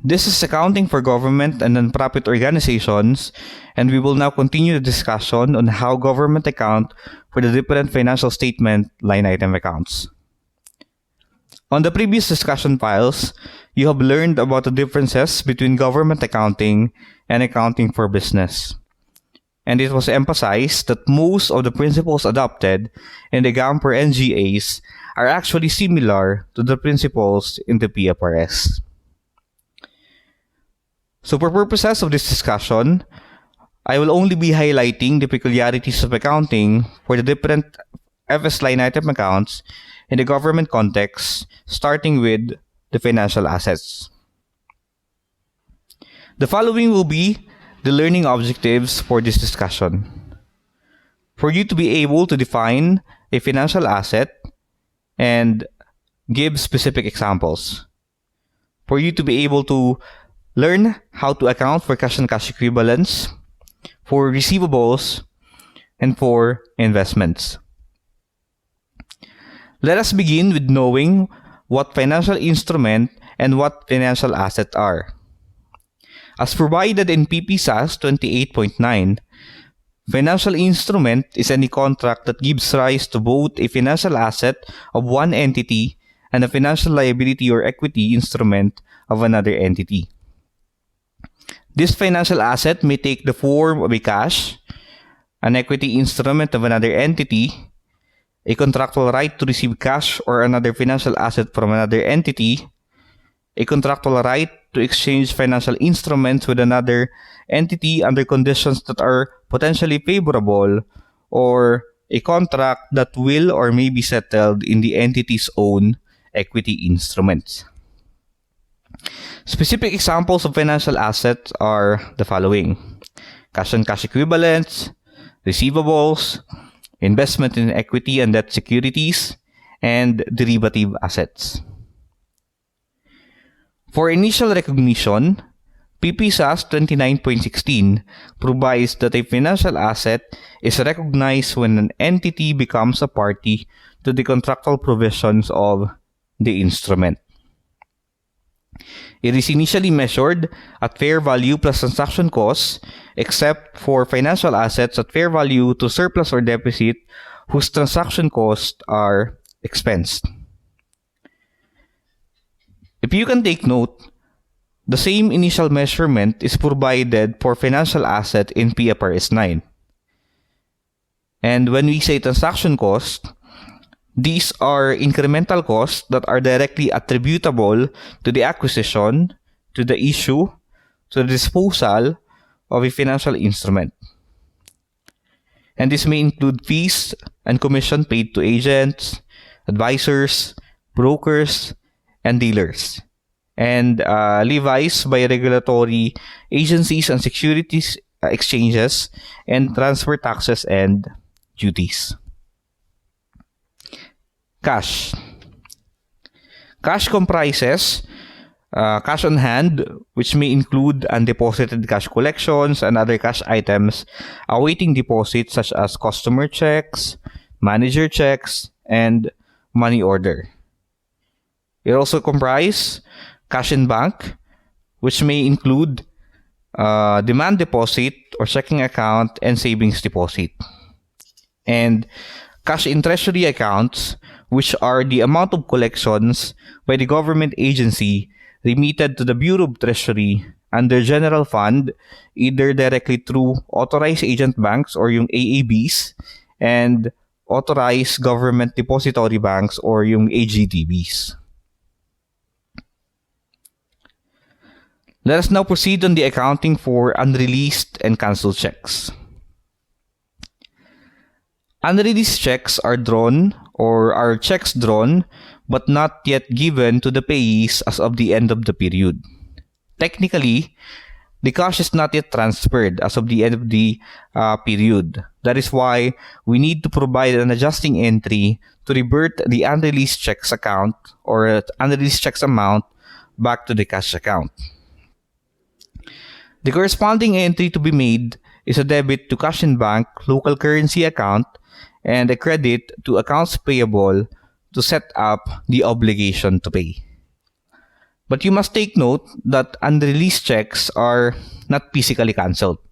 This is accounting for government and non-profit organizations, and we will now continue the discussion on how government account for the different financial statement line item accounts. On the previous discussion files, you have learned about the differences between government accounting and accounting for business. And it was emphasized that most of the principles adopted in the GAM for NGAs are actually similar to the principles in the PFRS. So for purposes of this discussion, I will only be highlighting the peculiarities of accounting for the different FS line item accounts in the government context, starting with the financial assets. The following will be the learning objectives for this discussion. For you to be able to define a financial asset and give specific examples. For you to be able to learn how to account for cash and cash equivalents, for receivables, and for investments. Let us begin with knowing what financial instrument and what financial asset are. As provided in PPSAS 28.9, financial instrument is any contract that gives rise to both a financial asset of one entity and a financial liability or equity instrument of another entity. This financial asset may take the form of a cash, an equity instrument of another entity, a contractual right to receive cash or another financial asset from another entity, a contractual right to exchange financial instruments with another entity under conditions that are potentially favorable, or a contract that will or may be settled in the entity's own equity instruments. Specific examples of financial assets are the following: cash and cash equivalents, receivables, investment in equity and debt securities, and derivative assets. For initial recognition, PPSAS 29.16 provides that a financial asset is recognized when an entity becomes a party to the contractual provisions of the instrument. It is initially measured at fair value plus transaction costs, except for financial assets at fair value to surplus or deficit whose transaction costs are expensed. If you can take note, the same initial measurement is provided for financial asset in PFRS 9. And when we say transaction cost, these are incremental costs that are directly attributable to the acquisition, to the issue, to the disposal of a financial instrument. And this may include fees and commission paid to agents, advisors, brokers, and dealers, and levies by regulatory agencies and securities exchanges, and transfer taxes and duties. Cash. Cash comprises cash on hand, which may include undeposited cash collections and other cash items awaiting deposit, such as customer checks, manager checks, and money order. It also comprises cash in bank, which may include demand deposit or checking account and savings deposit. And cash in treasury accounts, which are the amount of collections by the government agency remitted to the Bureau of Treasury under General Fund, either directly through authorized agent banks or yung AABs, and authorized government depository banks or yung AGDBs. Let us now proceed on the accounting for unreleased and canceled checks. Unreleased checks are drawn or are checks drawn but not yet given to the payees as of the end of the period. Technically, the cash is not yet transferred as of the end of the period. That is why we need to provide an adjusting entry to revert the unreleased checks account or unreleased checks amount back to the cash account. The corresponding entry to be made is a debit to cash in bank local currency account and a credit to accounts payable to set up the obligation to pay. But you must take note that unreleased checks are not physically cancelled,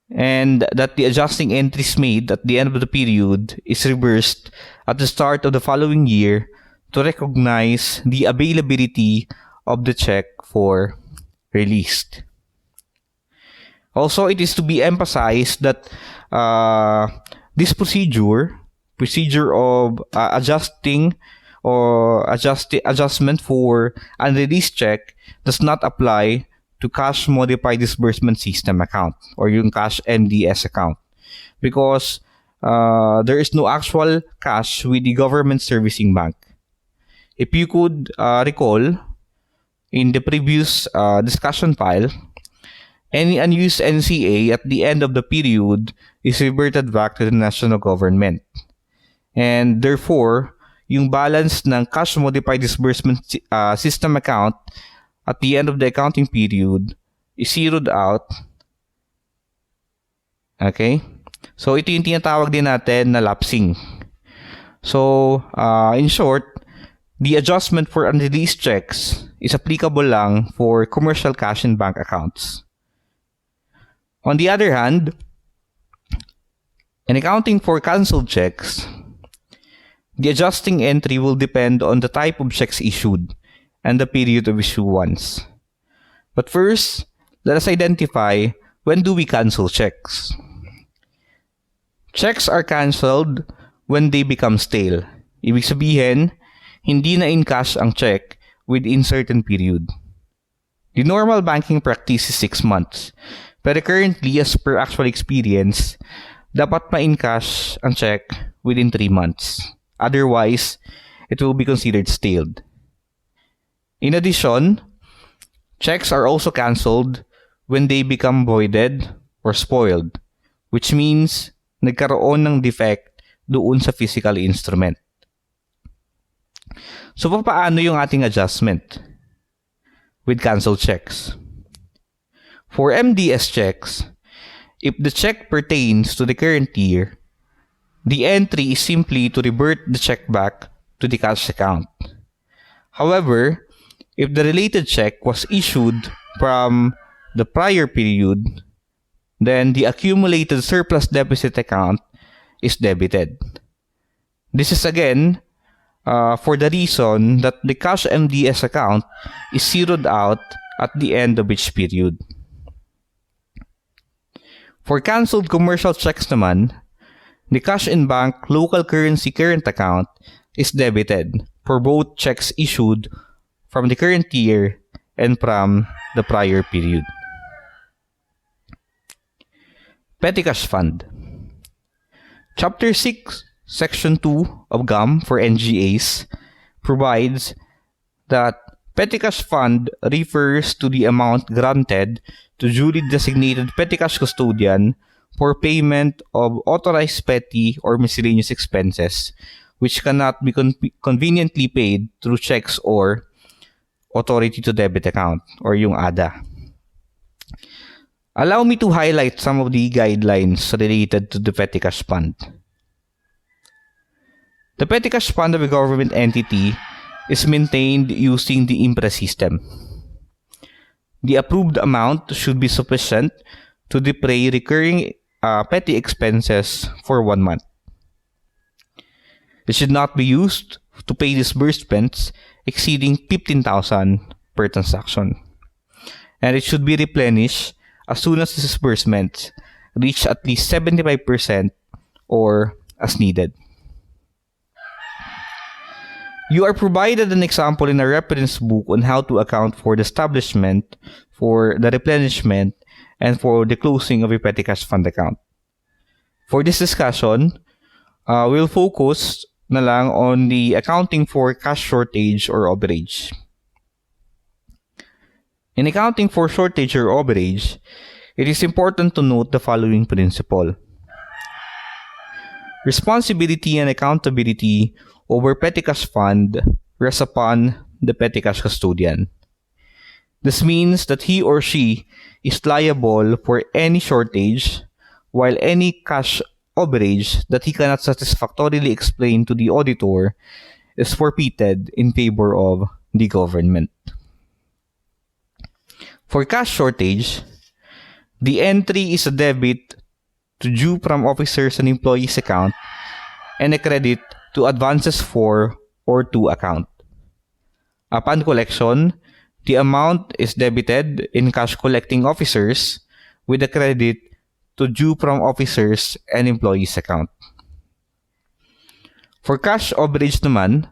and that the adjusting entries made at the end of the period is reversed at the start of the following year to recognize the availability of the check for released. Also, it is to be emphasized that this procedure of adjustment for unreleased check does not apply to cash modified disbursement system account or yung cash MDS account, because there is no actual cash with the government servicing bank. If you could recall in the previous discussion file, any unused NCA at the end of the period is reverted back to the national government. And therefore, yung balance ng cash modified disbursement system account at the end of the accounting period is zeroed out. Okay? So, ito yung tinatawag din natin na lapsing. So, in short, the adjustment for unreleased checks is applicable lang for commercial cash and bank accounts. On the other hand, in accounting for canceled checks, the adjusting entry will depend on the type of checks issued and the period of issuance. But first, let us identify when do we cancel checks. Checks are canceled when they become stale. Ibig sabihin, hindi na in cash ang check within certain period. The normal banking practice is 6 months. Pero currently, as per actual experience, dapat ma-in cash ang check within 3 months. Otherwise, it will be considered stale. In addition, checks are also cancelled when they become voided or spoiled, which means nagkaroon ng defect doon sa physical instrument. So, paano yung ating adjustment with cancelled checks? For MDS checks, if the check pertains to the current year, the entry is simply to revert the check back to the cash account. However, if the related check was issued from the prior period, then the accumulated surplus deficit account is debited. This is again for the reason that the cash MDS account is zeroed out at the end of each period. For cancelled commercial checks naman, the cash in bank local currency current account is debited for both checks issued from the current year and from the prior period. Petty Cash Fund. Chapter 6, Section 2 of GAM for NGAs provides that Petty Cash Fund refers to the amount granted to duly designated petty cash custodian for payment of authorized petty or miscellaneous expenses which cannot be conveniently paid through checks or authority to debit account or yung ADA. Allow me to highlight some of the guidelines related to the Petty Cash Fund. The Petty Cash Fund of a government entity is maintained using the IMPRES system. The approved amount should be sufficient to defray recurring petty expenses for 1 month. It should not be used to pay disbursements exceeding 15,000 per transaction. And it should be replenished as soon as the disbursements reach at least 75% or as needed. You are provided an example in a reference book on how to account for the establishment, for the replenishment, and for the closing of a petty cash fund account. For this discussion, we'll focus na lang on the accounting for cash shortage or overage. In accounting for shortage or overage, it is important to note the following principle. Responsibility and accountability over petty cash fund rests upon the petty cash custodian. This means that he or she is liable for any shortage, while any cash overage that he cannot satisfactorily explain to the auditor is forfeited in favor of the government. For cash shortage, the entry is a debit to due from officers and employees account and a credit to advances for or to account. Upon collection, the amount is debited in cash collecting officers with a credit to due from officers and employees account. For cash overage naman,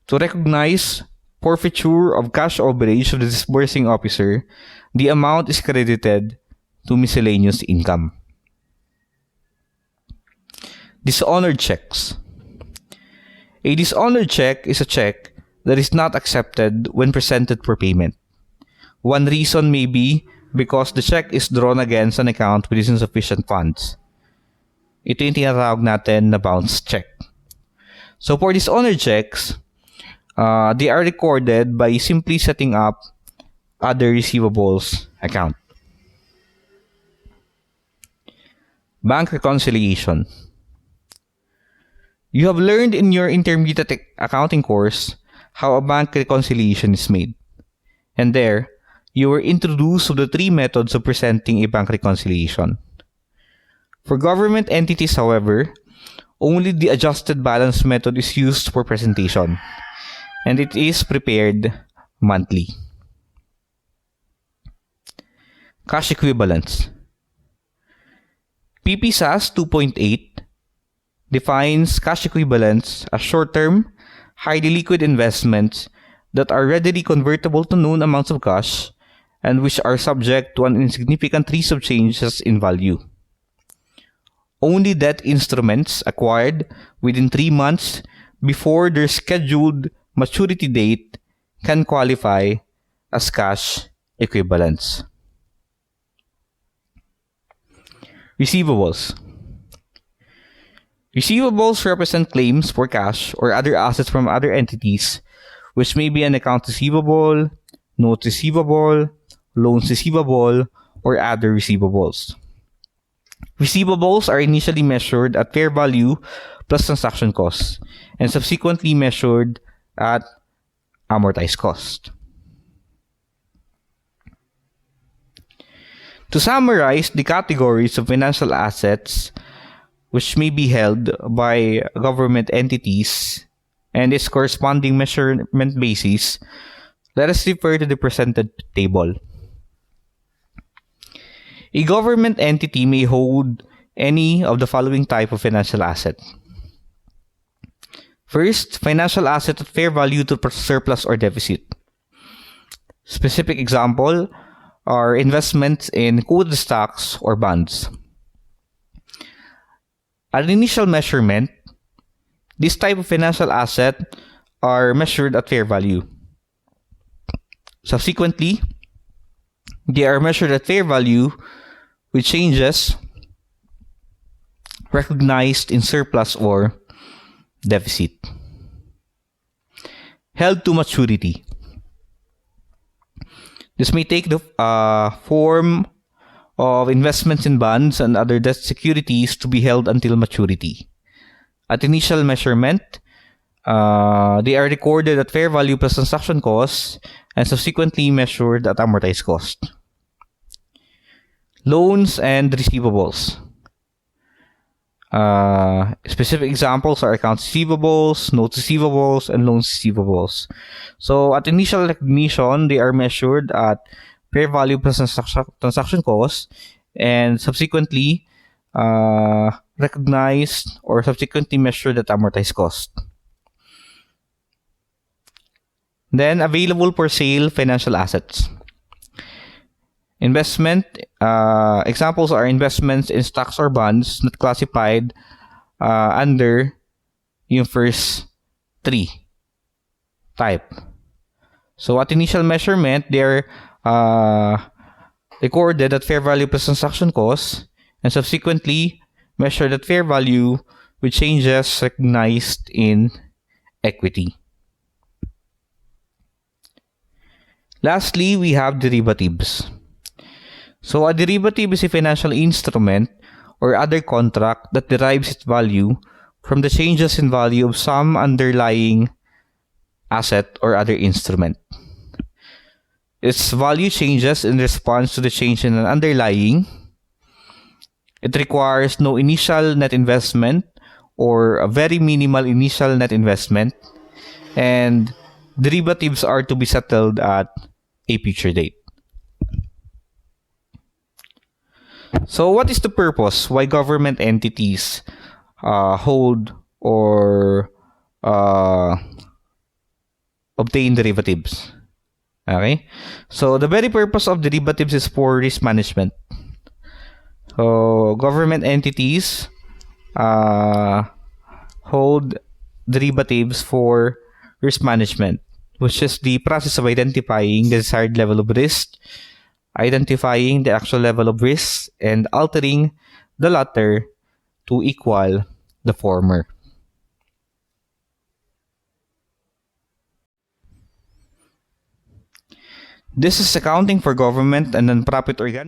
to recognize forfeiture of cash overage of the disbursing officer, the amount is credited to miscellaneous income. Dishonored checks. A dishonored check is a check that is not accepted when presented for payment. One reason may be because the check is drawn against an account with insufficient funds. Ito yung tinatawag natin na bounce check. So for dishonored checks, they are recorded by simply setting up other receivables account. Bank reconciliation. You have learned in your intermediate accounting course how a bank reconciliation is made. And there, you were introduced to the three methods of presenting a bank reconciliation. For government entities, however, only the adjusted balance method is used for presentation, and it is prepared monthly. Cash equivalents. PPSAS 2.8 defines cash equivalents as short-term, highly liquid investments that are readily convertible to known amounts of cash and which are subject to an insignificant risk of changes in value. Only debt instruments acquired within 3 months before their scheduled maturity date can qualify as cash equivalents. Receivables. Receivables represent claims for cash or other assets from other entities, which may be an account receivable, note receivable, loans receivable, or other receivables. Receivables are initially measured at fair value plus transaction costs and subsequently measured at amortized cost. To summarize the categories of financial assets which may be held by government entities and its corresponding measurement basis, let us refer to the presented table. A government entity may hold any of the following type of financial asset. First, financial asset at fair value to surplus or deficit. Specific example are investments in quoted stocks or bonds. At initial measurement, this type of financial asset are measured at fair value. Subsequently, they are measured at fair value with changes recognized in surplus or deficit. Held to maturity. This may take the form of investments in bonds and other debt securities to be held until maturity. At initial measurement, they are recorded at fair value plus transaction costs and subsequently measured at amortized cost. Loans and receivables. Specific examples are accounts receivables, notes receivables, and loans receivables. So at initial recognition, they are measured at fair value plus transaction costs and subsequently recognized or subsequently measured at amortized cost. Then available for sale financial assets. Investment examples are investments in stocks or bonds not classified under yung first three type. So at initial measurement, they're recorded at fair value plus transaction costs and subsequently measured at fair value with changes recognized in equity. Lastly, we have derivatives. So a derivative is a financial instrument or other contract that derives its value from the changes in value of some underlying asset, or other instrument. Its value changes in response to the change in an underlying. It requires no initial net investment or a very minimal initial net investment, and derivatives are to be settled at a future date. So what is the purpose why government entities hold or obtain derivatives? Okay, so the very purpose of derivatives is for risk management. So government entities hold derivatives for risk management, which is the process of identifying the desired level of risk, identifying the actual level of risk, and altering the latter to equal the former. This is accounting for government and non-profit organizations.